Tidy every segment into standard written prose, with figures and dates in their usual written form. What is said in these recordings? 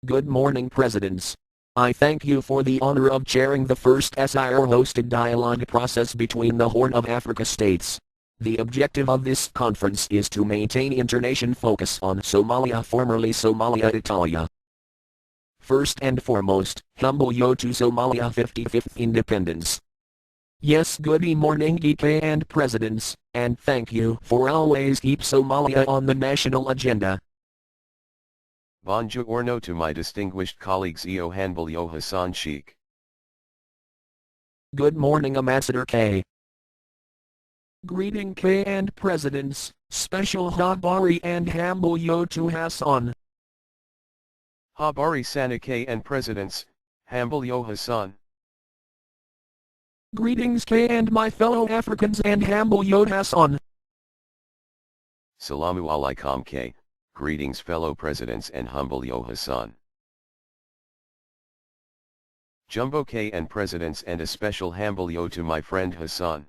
Good morning, Presidents. I thank you for the honor of chairing the first SIR-hosted dialogue process between the Horn of Africa states. The objective of this conference is to maintain international focus on Somalia, formerly Somalia Italia. First and foremost, humble yo to Somalia 55th independence. Yes, good morning DK and Presidents, and thank you for always keep Somalia on the national agenda. Buongiorno to my distinguished colleagues Eo Hanbal Yo Hassan Sheikh. Good morning Ambassador K. Greeting K and Presidents, special Habari and Hamble Yo to Hassan. Habari Sana K and Presidents, Hanbal Yo Hassan. Greetings K and my fellow Africans and Hamble Yo Hassan. Salamu alaikum K. Greetings fellow presidents and humble Yo Hassan. Jumbo K and presidents and a special humble Yo to my friend Hassan.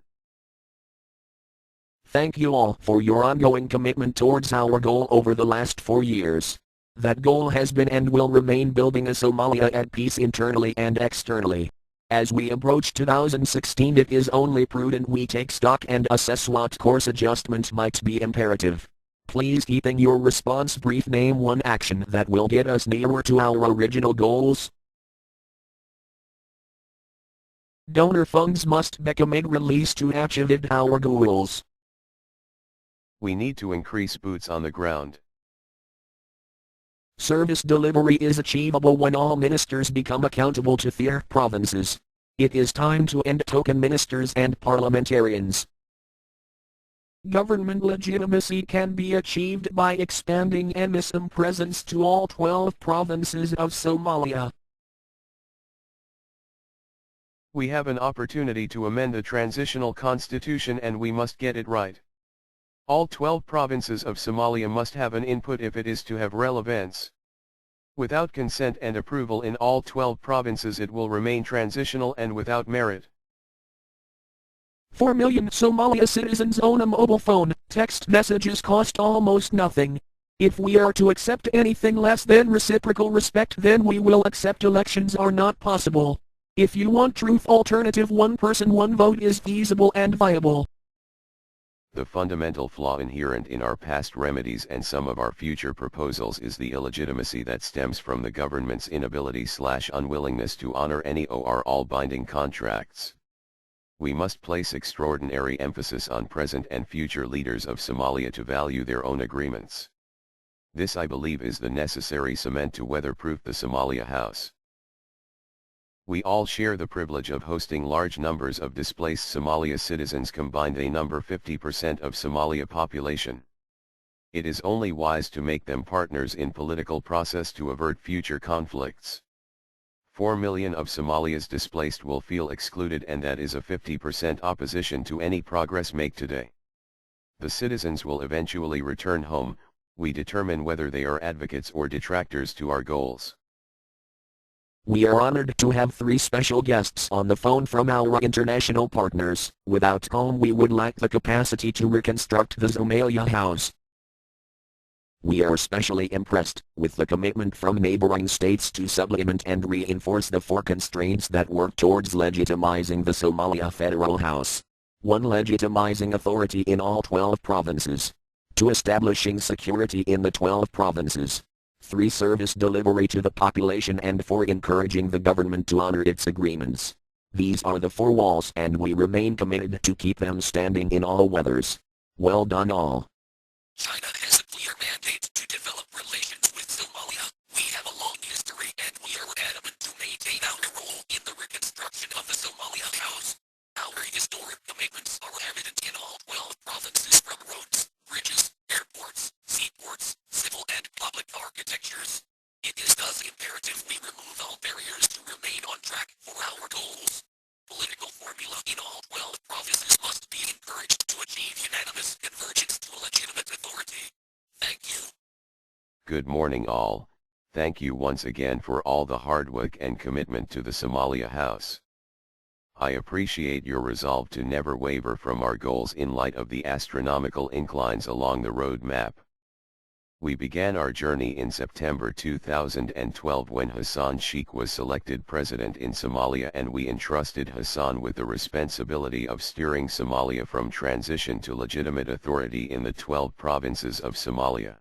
Thank you all for your ongoing commitment towards our goal over the last 4 years. That goal has been and will remain building a Somalia at peace internally and externally. As we approach 2016, it is only prudent we take stock and assess what course adjustment might be imperative. Please keeping your response brief. Name one action that will get us nearer to our original goals. Donor funds must become released to achieve our goals. We need to increase boots on the ground. Service delivery is achievable when all ministers become accountable to their provinces. It is time to end token ministers and parliamentarians. Government legitimacy can be achieved by expanding MSM presence to all 12 provinces of Somalia. We have an opportunity to amend the transitional constitution and we must get it right. All 12 provinces of Somalia must have an input if it is to have relevance. Without consent and approval in all 12 provinces it will remain transitional and without merit. 4 million Somalia citizens own a mobile phone. Text messages cost almost nothing. If we are to accept anything less than reciprocal respect, then we will accept elections are not possible. If you want truth, alternative one person one vote is feasible and viable. The fundamental flaw inherent in our past remedies and some of our future proposals is the illegitimacy that stems from the government's inability/unwillingness to honor any or all binding contracts. We must place extraordinary emphasis on present and future leaders of Somalia to value their own agreements. This I believe is the necessary cement to weatherproof the Somalia House. We all share the privilege of hosting large numbers of displaced Somalia citizens, combined a number 50% of Somalia population. It is only wise to make them partners in political process to avert future conflicts. 4 million of Somalia's displaced will feel excluded, and that is a 50% opposition to any progress made today. The citizens will eventually return home. We determine whether they are advocates or detractors to our goals. We are honored to have 3 special guests on the phone from our international partners, without whom we would lack the capacity to reconstruct the Somalia House. We are especially impressed with the commitment from neighboring states to supplement and reinforce the 4 constraints that work towards legitimizing the Somalia Federal House. 1. Legitimizing authority in all 12 provinces. 2. Establishing security in the 12 provinces. 3. Service delivery to the population, and 4. Encouraging the government to honor its agreements. These are the 4 walls, and we remain committed to keep them standing in all weathers. Well done all. China has a clear mandate to develop relations with Somalia. We have a long history and we are adamant to maintain our role in the reconstruction of the Somalia House. Our historic commitments are evident in all 12 provinces, from roads, bridges, airports, seaports, civil and public architectures. It is thus imperative we remove all barriers to remain on track for our goals. Political formula in all 12 provinces must be encouraged to achieve unanimous convergence to a legitimate authority. Thank you. Good morning all. Thank you once again for all the hard work and commitment to the Somalia House. I appreciate your resolve to never waver from our goals in light of the astronomical inclines along the road map. We began our journey in September 2012 when Hassan Sheikh was selected president in Somalia, and we entrusted Hassan with the responsibility of steering Somalia from transition to legitimate authority in the 12 provinces of Somalia.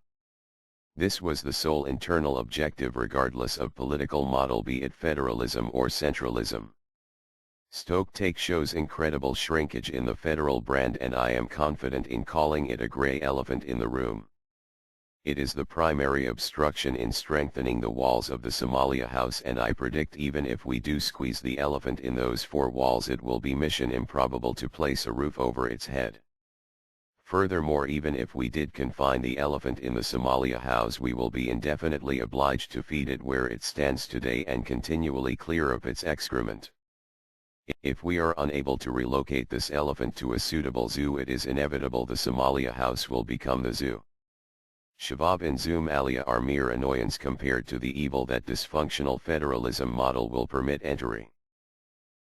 This was the sole internal objective regardless of political model, be it federalism or centralism. Stocktake shows incredible shrinkage in the federal brand, and I am confident in calling it a grey elephant in the room. It is the primary obstruction in strengthening the walls of the Somalia House, and I predict even if we do squeeze the elephant in those four walls, it will be mission improbable to place a roof over its head. Furthermore, even if we did confine the elephant in the Somalia House, we will be indefinitely obliged to feed it where it stands today and continually clear up its excrement. If we are unable to relocate this elephant to a suitable zoo, it is inevitable the Somalia House will become the zoo. Shabab and Somalia are mere annoyance compared to the evil that dysfunctional federalism model will permit entering.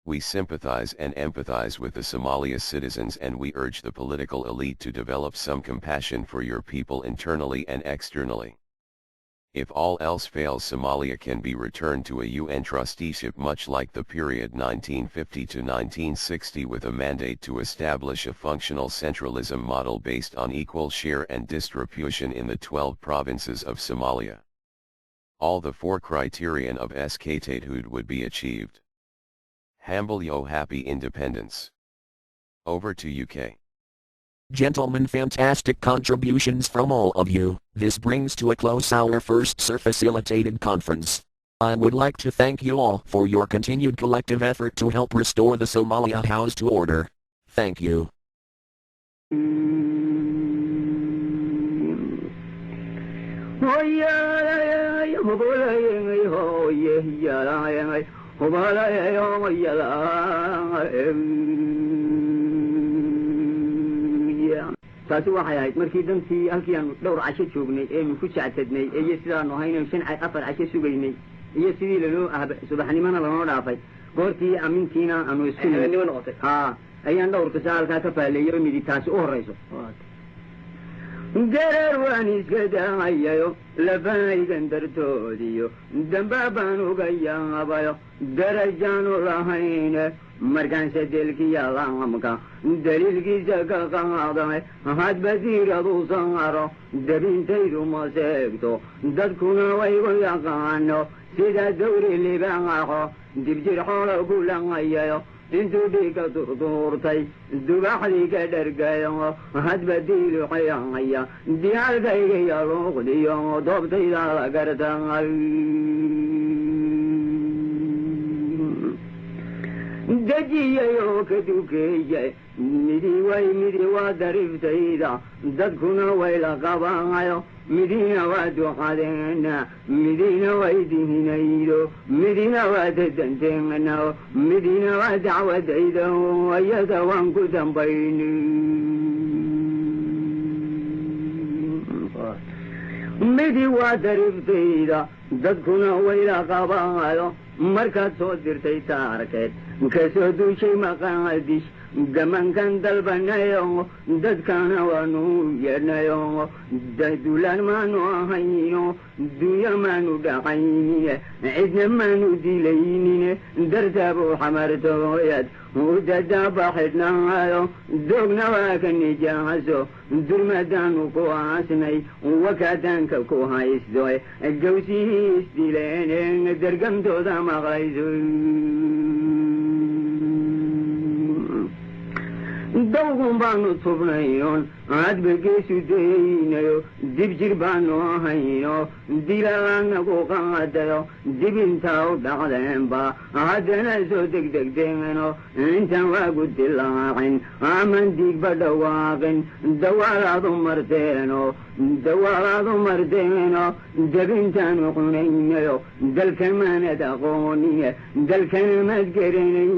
We sympathize and empathize with the Somalia citizens, and we urge the political elite to develop some compassion for your people internally and externally. If all else fails, Somalia can be returned to a UN trusteeship much like the period 1950 to 1960, with a mandate to establish a functional centralism model based on equal share and distribution in the 12 provinces of Somalia. All the four criterion of statehood would be achieved. Humble yo happy independence. Over to UK. Gentlemen, fantastic contributions from all of you. This brings to a close our first Sir-facilitated conference. I would like to thank you all for your continued collective effort to help restore the Somalia House to order. Thank you. taasi waxay ahayd markii dantii halkii aan dhowr casho joognay ee ku sactadnay iyo sidaanu ahayn shan afar casho sugaynay iyo sidii loo subaxnimana lanoo dhaafay goortii amintiina aanu isku noqotay ayaan dhowrka saalka ka faaleeyo midi taasi u horeyso garar waan iska daayayo labaygan dartoodiyo damba baan uga yaabayo darajaanu lahayn markaan sadelkiya laamka daliilkiisa ka qaadamay hadba diiradu saaro dabintaydu ma seegto dadkuna waygu yaqaano sida dawri libaaxo dibjir xoolo ku langayayo intuu dhiiga durduurtay dubaxdii ka dhargayo hadba diiluxayaya diyaalkayga yaluuqdiyo doobtayda la gartay dajiyayoo ka dukeeyay midi waa dariftayda dadkuna way la qabayo midina waa duqadeena midina way dihinaydo midina waa dadanteena midina waa dacwadayda ayada waan ku dambayni midi waa dariftayda dadkuna way la qabayo markaad soo dirtay taarkeed kasoo duushay maqaadish gamankan dalbanayo dadkana waanu yeedhnayo dadulaan maanu ahayno dunya maanu dhaqaynine cidna maanu dilaynine dartaabuu xamartooyad udadaaba xidhnaayo doogna waa ka nijaaso durmadaanu ku aasnay wakaadaanka ku haysto gawsihii isdileen dargamtooda maqlayso dawgun baanu tubnayon hadba geesu daynayo dibjir baanu ahayno dilaanagu qaadayo dibintaa u dhacdeenba haddana soo degdegdeeno intaan waagu dilaacin aman diigba dhawaaqin dawaalaadu marteeno dabintaanu cunaynayo dalka maanad aqoonine dalkana maad garanayn